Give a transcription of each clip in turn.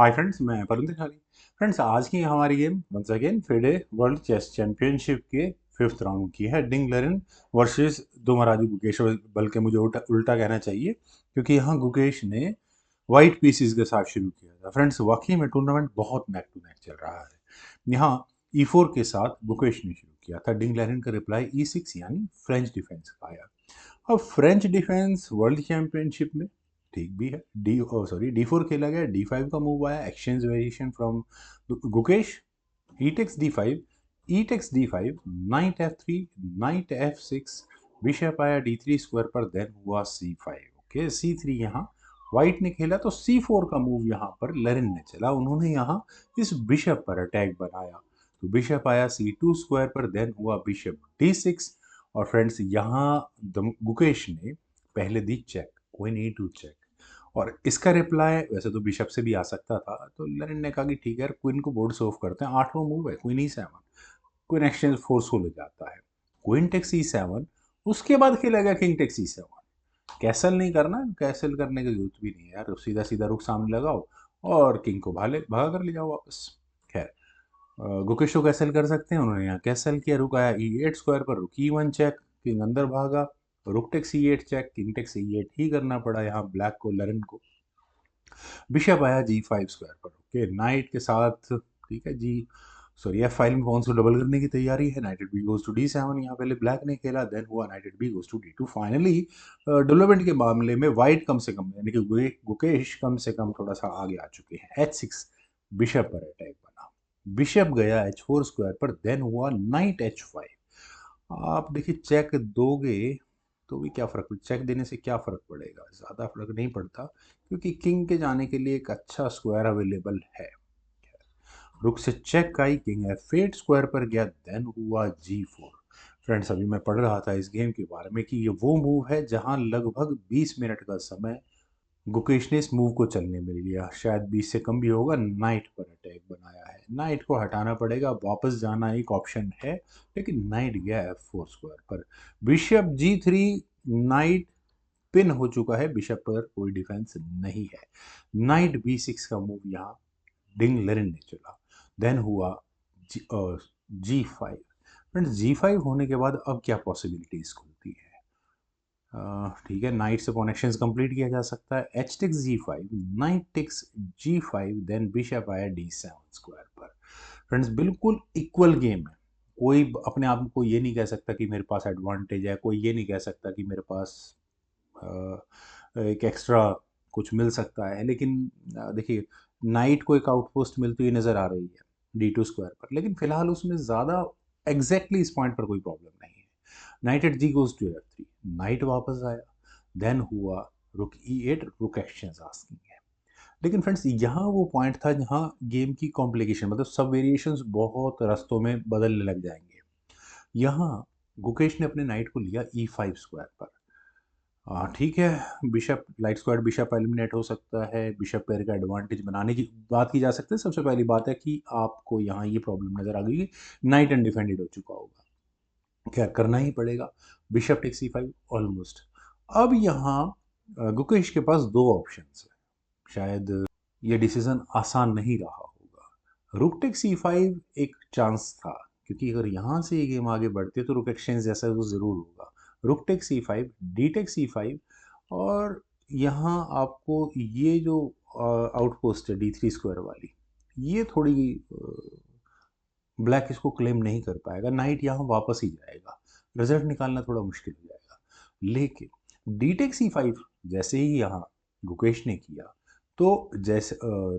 Hi friends, मैं Varun त्रिखाली। Friends, आज की हमारी game once again FIDE world chess championship के फिफ्थ राउंड की है। डिंग लेरन वर्सेस दो महाराजी गुकेश, बल्कि मुझे उल्टा कहना चाहिए, क्योंकि यहाँ गुकेश ने वाइट पीसीज के साथ शुरू किया था। फ्रेंड्स, वाकई में टूर्नामेंट बहुत नेक टू नेक चल रहा है। यहाँ E4 के साथ गुकेश ने शुरू किया था। डिंग लेरन का रिप्लाई E6 यानी फ्रेंच डिफेंस का आया। अब फ्रेंच डिफेंस वर्ल्ड चैंपियनशिप में ठीक भी है। D4 खेला गया, D5 का मूव आया, exchange variation from Gukesh. E takes D5, e takes D5, knight F3, knight F6, bishop आया D3 स्क्वायर पर, देन हुआ C5। ओके, C3 यहाँ व्हाइट ने खेला तो C4 का मूव यहाँ पर लेरिन ने चला। उन्होंने यहाँ इस बिशप पर अटैक बनाया, तो बिशप आया C2 स्क्वायर पर, देन हुआ बिशप D6। और फ्रेंड्स, यहाँ गुकेश ने पहले दी चेक, क्वीन E2 चेक। और इसका रिप्लाई वैसे तो बिशप से भी आ सकता था, तो लेनिन ने कहा कि ठीक है, क्वीन को बोर्ड से ऑफ करते हैं। आठवां मूव है queen E7, queen exchange forceful हो जाता है। क्वीन टेक्स E7, उसके बाद खेला गया किंग टेक्स E7। कैसल नहीं करना, कैसल करने की जरूरत भी नहीं है यार, सीधा सीधा रुख सामने लगाओ और किंग को भगा कर ले जाओ वापस। खैर, गुकेश को कैसल कर सकते हैं, उन्होंने यहाँ कैसल किया। रुक आया E8 स्क्वायर पर, रुक E1 चेक, किंग अंदर भागा, rook takes E8 check, king takes E8 ही करना पड़ा यहाँ ब्लैक को, लरन को। बिशप आया G5 स्क्वायर पर, ओके, नाइट के साथ, ठीक है जी, सॉरी F5 में पॉन्स को डबल करने की तैयारी है। Knight at B goes to D7, यहाँ पहले ब्लैक ने खेला, देन हुआ knight at B goes to D2। Finally development के मामले में वाइट कम से कम, यानी कि गुकेश कम से कम थोड़ा सा आगे आ चुके हैं। H6, बिशप पर अटैक बना, बिशप गया H4 स्क्वायर पर, देन हुआ नाइट H5। आप देखिए, चेक दोगे तो भी क्या फर्क, चेक देने से क्या फर्क पड़ेगा, ज़्यादा फर्क नहीं पड़ता, क्योंकि किंग के जाने के लिए एक अच्छा स्क्वायर अवेलेबल है। रुक से check I, king F8 square पर गया, देन हुआ G4। फ्रेंड्स, अभी मैं पढ़ रहा था इस गेम के बारे में कि ये वो मूव है जहां लगभग 20 मिनट का समय गुकेश ने इस मूव को चलने में लिया, शायद 20 से कम भी होगा। नाइट पर अटैक बनाया है, नाइट को हटाना पड़ेगा, वापस जाना एक ऑप्शन है, लेकिन नाइट गया F4 स्क्वायर पर, बिशप G3, नाइट पिन हो चुका है, बिशप पर कोई डिफेंस नहीं है। नाइट B6 का मूव यहाँ डिंग लेरिन ने चला, देन हुआ G5। फ्रेंड्स, G5 होने के बाद अब क्या पॉसिबिलिटीज खुलती है? ठीक है, नाइट से पॉन एक्सचेंज कंप्लीट किया जा सकता है। H takes G5, knight takes G5, then bishop आया D7 स्क्वायर पर। फ्रेंड्स, बिल्कुल इक्वल गेम है। कोई अपने आप को ये नहीं कह सकता कि मेरे पास एडवांटेज है, कोई ये नहीं कह सकता कि मेरे पास एक एक्स्ट्रा कुछ मिल सकता है। लेकिन देखिए, नाइट को एक आउटपोस्ट मिलती हुई नज़र आ रही है D2 स्क्वायर पर, लेकिन फिलहाल उसमें ज़्यादा एग्जैक्टली इस पॉइंट पर कोई प्रॉब्लम नहीं है। Knight at G goes to F3, knight वापस आया, देन हुआ रुक E8, रुक एक्सचेंज आस्किंग है। लेकिन फ्रेंड्स, यहाँ वो पॉइंट था जहाँ गेम की कॉम्प्लिकेशन, मतलब सब वेरिएशंस बहुत रास्तों में बदलने लग जाएंगे। यहाँ गुकेश ने अपने नाइट को लिया E5 स्क्वायर पर। ठीक है, bishop light square bishop eliminate हो सकता है, बिशप पेयर का एडवांटेज बनाने की बात की जा सकती है। सबसे पहली बात है कि आपको यहाँ ये प्रॉब्लम नज़र आ गई कि नाइट अनडिफेंडेड हो चुका होगा, क्या करना ही पड़ेगा, बिशप टेक C5 ऑलमोस्ट। अब यहाँ गुकेश के पास दो ऑप्शंस है, शायद ये डिसीजन आसान नहीं रहा होगा। रुक टेक C5 एक चांस था, क्योंकि अगर यहाँ से ये गेम आगे बढ़ती है तो रुक एक्सचेंज जैसा तो ज़रूर होगा। रुक take C5, D take C5, और यहाँ आपको ये जो आउटपोस्ट है D3 स्क्वायर वाली, ये थोड़ी ब्लैक इसको क्लेम नहीं कर पाएगा, नाइट यहाँ वापस ही जाएगा, रिजल्ट निकालना थोड़ा मुश्किल हो जाएगा। लेकिन डी टेक C5 जैसे ही यहाँ गुकेश ने किया, तो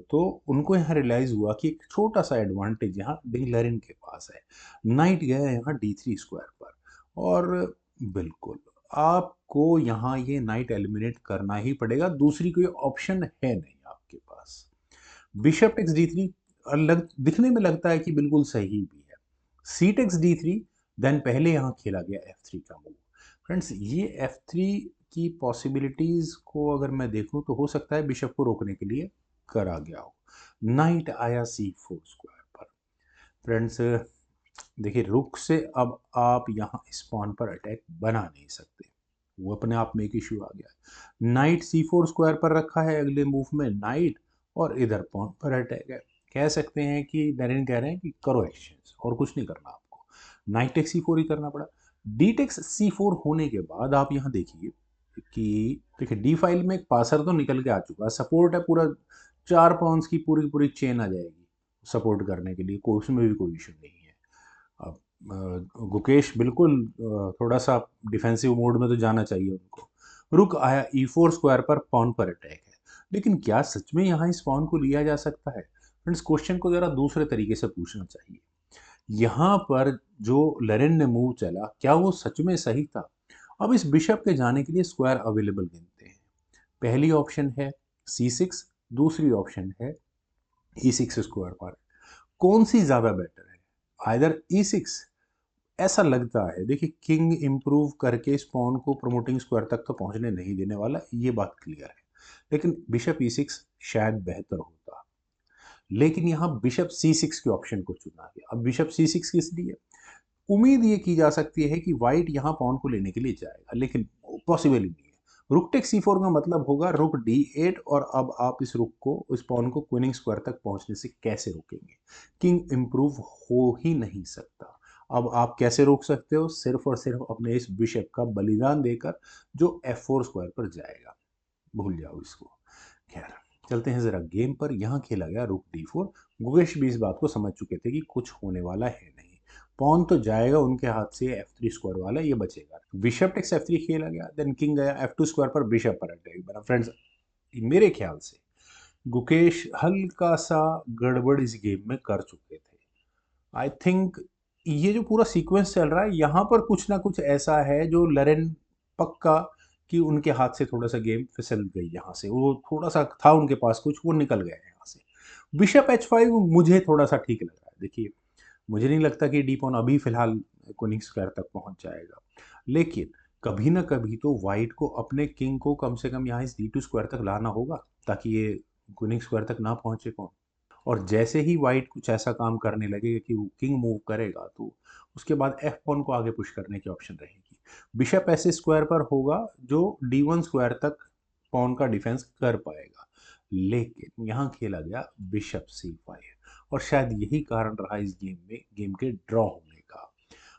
तो उनको यहाँ रियलाइज हुआ कि एक छोटा सा एडवांटेज यहाँ डिंग लेरिन के पास है। नाइट गया यहाँ D3 स्क्वायर पर, और बिल्कुल आपको यहाँ ये नाइट एलिमिनेट करना ही पड़ेगा, दूसरी कोई ऑप्शन है नहीं आपके पास। बिशप टेक्स D3 दिखने में लगता है कि बिल्कुल सही भी है। सी टेक्स D3, देन पहले यहाँ खेला गया F3 का मूव। फ्रेंड्स, ये F3 की पॉसिबिलिटीज को अगर मैं देखूं तो हो सकता है बिशप को रोकने के लिए करा गया हो। नाइट आया C4 स्क्वायर पर। फ्रेंड्स, देखिए, रुक से अब आप यहाँ स्पॉन पर अटैक बना नहीं सकते, वो अपने आप में एक इश्यू आ गया है। नाइट C4 स्क्वायर पर रखा है, अगले मूव में नाइट, और इधर पॉन पर अटैक है। कह सकते हैं कि नरेन कह रहे हैं कि करो एक्सचेंज और कुछ नहीं करना आपको, नाइट टेक C4 ही करना पड़ा। डी टेक्स C4 होने के बाद आप यहाँ देखिए कि देखिए डी फाइल में एक पासर तो निकल के आ चुका है, सपोर्ट है पूरा, 4 पॉन्स की पूरी पूरी चेन आ जाएगी सपोर्ट करने के लिए, कोई उसमें भी कोई इशू नहीं है। अब गुकेश बिल्कुल थोड़ा सा डिफेंसिव मोड में तो जाना चाहिए उनको। रुक आया E4 स्क्वायर पर, पॉन पर अटैक है, लेकिन क्या सच में यहाँ इस पॉन को लिया जा सकता है? फ्रेंड्स क्वेश्चन को जरा दूसरे तरीके से पूछना चाहिए। यहाँ पर जो लेरेन ने मूव चला, क्या वो सच में सही था? अब इस बिशप के जाने के लिए स्क्वायर अवेलेबल गिनते हैं। पहली ऑप्शन है C6, दूसरी ऑप्शन है E6 स्क्वायर पर। कौन सी ज्यादा बेटर है? आइदर E6, ऐसा लगता है, देखिए किंग इंप्रूव करके इस पॉन को प्रमोटिंग स्क्वायर तक तो पहुंचने नहीं देने वाला, ये बात क्लियर है, लेकिन बिशप E6 शायद बेहतर होता। लेकिन यहाँ बिशप C6 के ऑप्शन को चुना गया। अब बिशप C6 किस लिए? उम्मीद ये की जा सकती है कि व्हाइट यहाँ पॉन को लेने के लिए जाएगा, लेकिन पॉसिबल ही नहीं है। रुक टेक C4 का मतलब होगा रुक D8, और अब आप इस रुक को, इस पॉन को क्वीनिंग स्क्वायर तक पहुंचने से कैसे रोकेंगे? किंग इंप्रूव हो ही नहीं सकता। अब आप कैसे रोक सकते हो? सिर्फ और सिर्फ अपने इस बिशप का बलिदान देकर, जो F4 स्क्वायर पर जाएगा। भूल जाओ इसको। खैर चलते हैं जरा गेम पर। यहाँ खेला गया रुक D4। गुगेश भी इस बात को समझ चुके थे कि कुछ होने वाला है नहीं, पॉन तो जाएगा उनके हाथ से, F3 स्क्वायर वाला ये बचेगा। बिशप टेक्स F3 खेला गया, देन किंग गया F2 स्क्वायर पर, बिशप पर अटैक बना। फ्रेंड्स मेरे ख्याल से गुकेश हल्का सा गड़बड़ इस गेम में कर चुके थे। आई थिंक ये जो पूरा सीक्वेंस चल रहा है, यहाँ पर कुछ ना कुछ ऐसा है जो लरेन पक्का कि उनके हाथ से थोड़ा सा गेम फिसल गई, यहाँ से वो थोड़ा सा था उनके पास कुछ, वो निकल गया यहाँ से। बिशप H5 मुझे थोड़ा सा ठीक लग रहा है। देखिए मुझे नहीं लगता कि डी पॉन अभी फिलहाल क्वीनिंग स्क्वायर तक पहुंच जाएगा, लेकिन कभी ना कभी तो वाइट को अपने किंग को कम से कम यहाँ इस D2 स्क्वायर तक लाना होगा, ताकि ये क्वीनिंग स्क्वायर तक ना पहुंचे पॉन। और जैसे ही वाइट कुछ ऐसा काम करने लगेगा कि वो किंग मूव करेगा, तो उसके बाद F पॉन को आगे पुश करने की ऑप्शन रहेगी। बिशप ऐसे स्क्वायर पर होगा जो D1 स्क्वायर तक पॉन का डिफेंस कर पाएगा, लेकिन यहाँ खेला गया बिशप C5, और शायद यही कारण रहा इस गेम में, गेम के ड्रॉ होने का।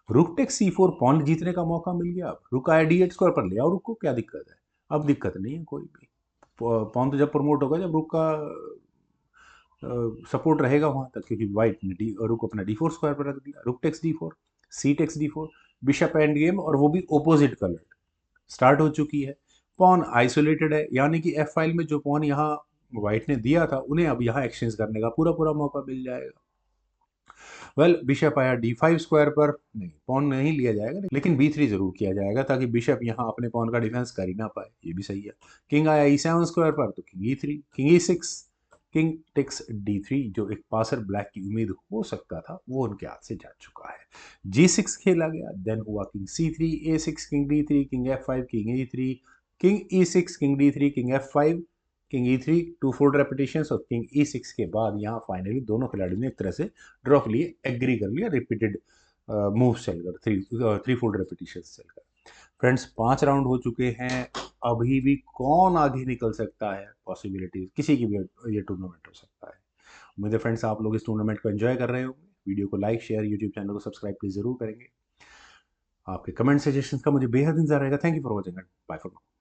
रुक टेक C4, पॉन जीतने का मौका मिल गया। अब रुक आया D8 स्क्वायर पर, ले आओ रुक को, क्या दिक्कत है? अब दिक्कत नहीं है कोई भी। पॉन तो जब प्रमोट होगा जब रुक का सपोर्ट रहेगा वहां तक, क्योंकि वाइट ने डी रुक अपना D4 स्क्वायर पर रख दिया। Rook takes D4, C takes D4, bishop end game, और वो भी ओपोजिट कलर स्टार्ट हो चुकी है। पॉन आइसोलेटेड है, यानी कि F फाइल में जो पॉन यहाँ व्हाइट ने दिया था, उन्हें अब यहाँ एक्सचेंज करने का पूरा पूरा मौका मिल जाएगा। वेल बिशप आया D5 स्क्वायर पर, नहीं पॉन नहीं लिया जाएगा, लेकिन B3 जरूर किया जाएगा, ताकि बिशप यहाँ अपने पॉन का डिफेंस कर ही ना पाए, ये भी सही है। किंग आया E7 स्क्वायर पर, तो king E3, king E6, king takes D3, जो एक पासर ब्लैक की उम्मीद हो सकता था वो उनके हाथ से जा चुका है। G6 खेला गया, देन हुआ king C3, A6, king D3, king F5, king E3, king E6, king D3, king F5, king E3, 2 fold repetitions, और किंग E6 के बाद यहाँ फाइनली दोनों खिलाड़ियों ने एक तरह से ड्रॉ के लिए एग्री कर लिया, रिपीटेड मूव चलकर, थ्री फोल्ड रेपिटेशन चलकर। फ्रेंड्स 5 राउंड हो चुके हैं, अभी भी कौन आगे निकल सकता है, पॉसिबिलिटीज किसी की भी ये टूर्नामेंट हो सकता है। उम्मीद है फ्रेंड्स आप लोग इस टूर्नामेंट को एंजॉय कर रहे होंगे। वीडियो को लाइक शेयर, यूट्यूब चैनल को सब्सक्राइब प्लीज जरूर करेंगे। आपके कमेंट सजेशन का मुझे बेहद इंतजार रहेगा। Thank you for watching, bye for now.